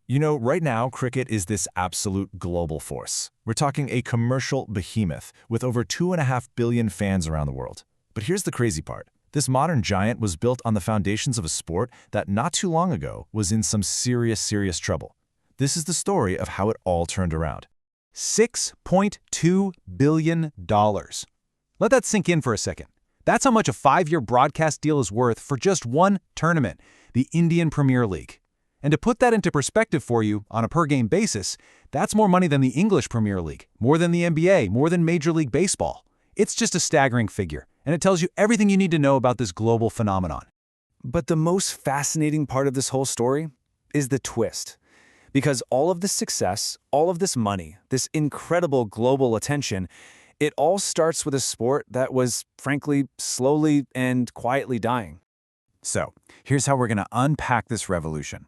You know, right now, cricket is this absolute global force. We're talking a commercial behemoth with over 2.5 billion fans around the world. But here's the crazy part. This modern giant was built on the foundations of a sport that not too long ago was in some serious trouble. This is the story of how it all turned around. $6.2 billion. Let that sink in for a second. That's how much a 5-year broadcast deal is worth for just one tournament, the Indian Premier League. And to put that into perspective for you, on a per-game basis, that's more money than the English Premier League, more than the NBA, more than Major League Baseball. It's just a staggering figure, and it tells you everything you need to know about this global phenomenon. But the most fascinating part of this whole story is the twist. Because all of this success, all of this money, this incredible global attention, it all starts with a sport that was, frankly, slowly and quietly dying. So, here's how we're going to unpack this revolution.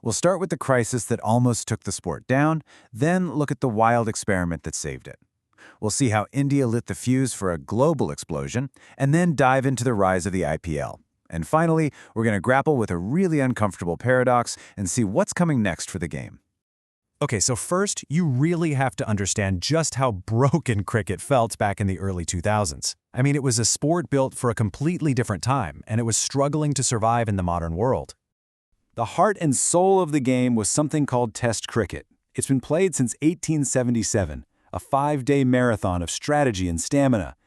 We'll start with the crisis that almost took the sport down, then look at the wild experiment that saved it. We'll see how India lit the fuse for a global explosion, and then dive into the rise of the IPL. And finally, we're going to grapple with a really uncomfortable paradox and see what's coming next for the game. Okay, so first, you really have to understand just how broken cricket felt back in the early 2000s. I mean, it was a sport built for a completely different time, and it was struggling to survive in the modern world. The heart and soul of the game was something called Test cricket. It's been played since 1877, a 5-day marathon of strategy and stamina.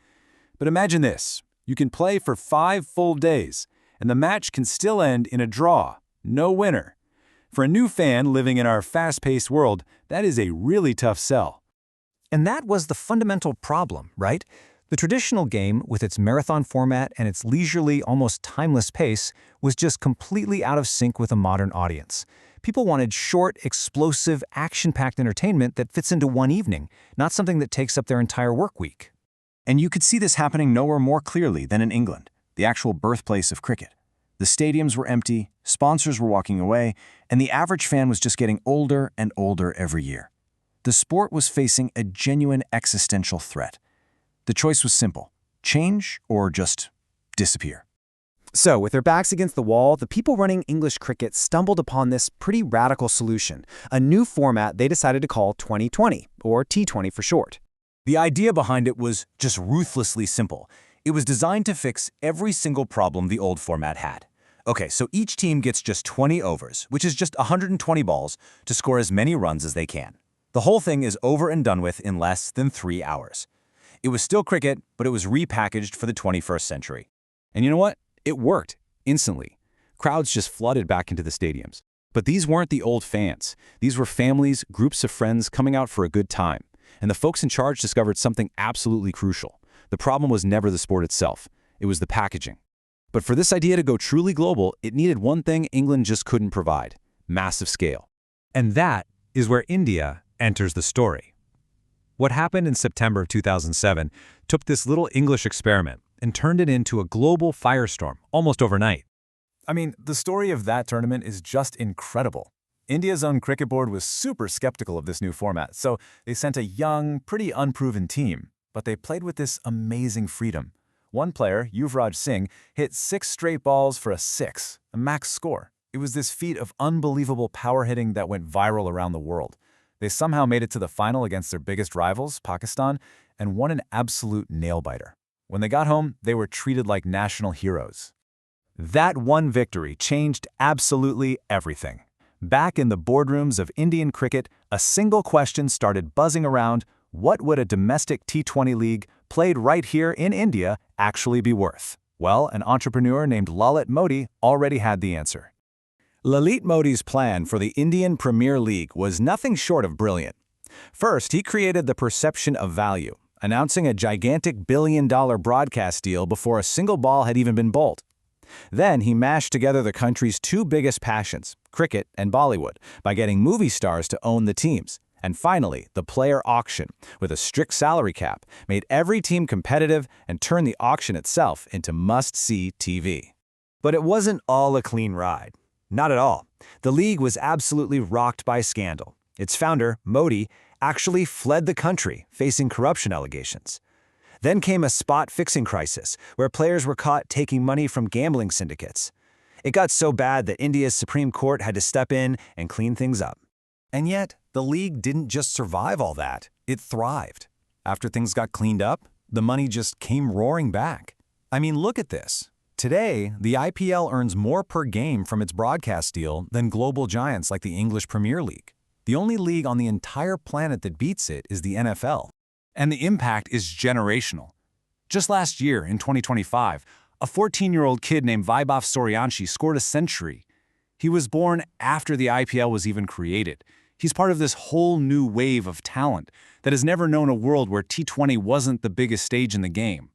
But imagine this. You can play for 5 full days, and the match can still end in a draw. No winner. For a new fan living in our fast-paced world, that is a really tough sell. And that was the fundamental problem, right? The traditional game, with its marathon format and its leisurely, almost timeless pace, was just completely out of sync with a modern audience. People wanted short, explosive, action-packed entertainment that fits into one evening, not something that takes up their entire work week. And you could see this happening nowhere more clearly than in England, the actual birthplace of cricket. The stadiums were empty, sponsors were walking away, and the average fan was just getting older and older every year. The sport was facing a genuine existential threat. The choice was simple: change or just disappear. So, with their backs against the wall, the people running English cricket stumbled upon this pretty radical solution, a new format they decided to call 2020, or T20 for short. The idea behind it was just ruthlessly simple. It was designed to fix every single problem the old format had. Okay, so each team gets just 20 overs, which is just 120 balls, to score as many runs as they can. The whole thing is over and done with in less than 3 hours. It was still cricket, but it was repackaged for the 21st century. And you know what? It worked, instantly. Crowds just flooded back into the stadiums. But these weren't the old fans. These were families, groups of friends coming out for a good time. And the folks in charge discovered something absolutely crucial. The problem was never the sport itself. It was the packaging. But for this idea to go truly global, it needed one thing England just couldn't provide: massive scale. And that is where India enters the story. What happened in September of 2007 took this little English experiment and turned it into a global firestorm almost overnight. I mean, the story of that tournament is just incredible. India's own cricket board was super skeptical of this new format, so they sent a young, pretty unproven team. But they played with this amazing freedom. One player, Yuvraj Singh, hit 6 straight balls for a 6, a max score. It was this feat of unbelievable power hitting that went viral around the world. They somehow made it to the final against their biggest rivals, Pakistan, and won an absolute nail-biter. When they got home, they were treated like national heroes. That one victory changed absolutely everything. Back in the boardrooms of Indian cricket, a single question started buzzing around: what would a domestic T20 league played right here in India actually be worth? Well, an entrepreneur named Lalit Modi already had the answer. Lalit Modi's plan for the Indian Premier League was nothing short of brilliant. First, he created the perception of value, announcing a gigantic billion-dollar broadcast deal before a single ball had even been bowled. Then he mashed together the country's 2 biggest passions, cricket and Bollywood, by getting movie stars to own the teams. And finally, the player auction, with a strict salary cap, made every team competitive and turned the auction itself into must-see TV. But it wasn't all a clean ride. Not at all. The league was absolutely rocked by scandal. Its founder, Modi, actually fled the country, facing corruption allegations. Then came a spot-fixing crisis, where players were caught taking money from gambling syndicates. It got so bad that India's Supreme Court had to step in and clean things up. And yet, the league didn't just survive all that, it thrived. After things got cleaned up, the money just came roaring back. I mean, look at this. Today, the IPL earns more per game from its broadcast deal than global giants like the English Premier League. The only league on the entire planet that beats it is the NFL. And the impact is generational. Just last year, in 2025, a 14-year-old kid named Vaibhav Suryanshi scored a century. He was born after the IPL was even created. He's part of this whole new wave of talent that has never known a world where T20 wasn't the biggest stage in the game.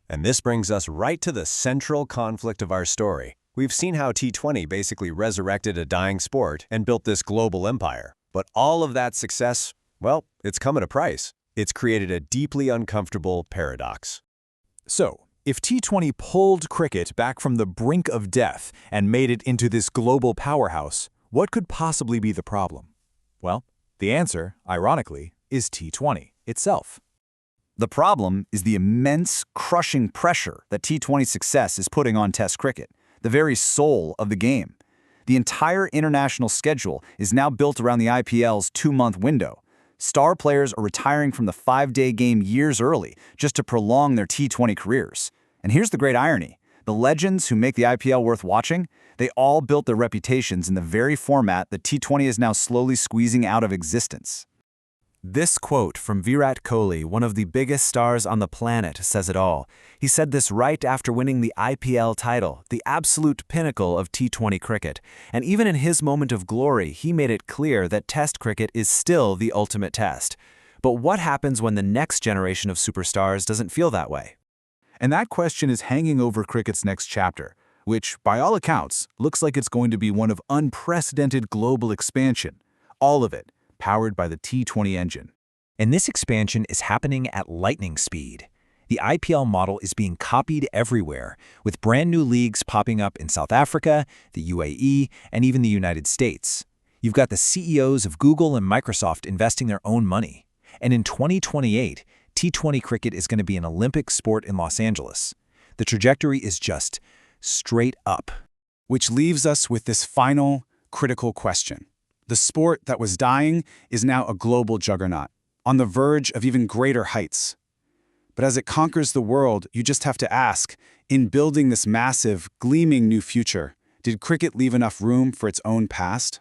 And this brings us right to the central conflict of our story. We've seen how T20 basically resurrected a dying sport and built this global empire. But all of that success, well, it's come at a price. It's created a deeply uncomfortable paradox. So, if T20 pulled cricket back from the brink of death and made it into this global powerhouse, what could possibly be the problem? Well, the answer, ironically, is T20 itself. The problem is the immense, crushing pressure that T20 success is putting on Test cricket, the very soul of the game. The entire international schedule is now built around the IPL's 2-month window. Star players are retiring from the 5-day game years early just to prolong their T20 careers. And here's the great irony. The legends who make the IPL worth watching, they all built their reputations in the very format that T20 is now slowly squeezing out of existence. This quote from Virat Kohli, one of the biggest stars on the planet, says it all. He said this right after winning the IPL title, the absolute pinnacle of T20 cricket. And even in his moment of glory, he made it clear that Test cricket is still the ultimate test. But what happens when the next generation of superstars doesn't feel that way? And that question is hanging over cricket's next chapter, which, by all accounts, looks like it's going to be one of unprecedented global expansion. All of it powered by the T20 engine. And this expansion is happening at lightning speed. The IPL model is being copied everywhere, with brand new leagues popping up in South Africa, the UAE, and even the United States. You've got the CEOs of Google and Microsoft investing their own money. And in 2028, T20 cricket is going to be an Olympic sport in Los Angeles. The trajectory is just straight up. Which leaves us with this final, critical question. The sport that was dying is now a global juggernaut, on the verge of even greater heights. But as it conquers the world, you just have to ask, in building this massive, gleaming new future, did cricket leave enough room for its own past?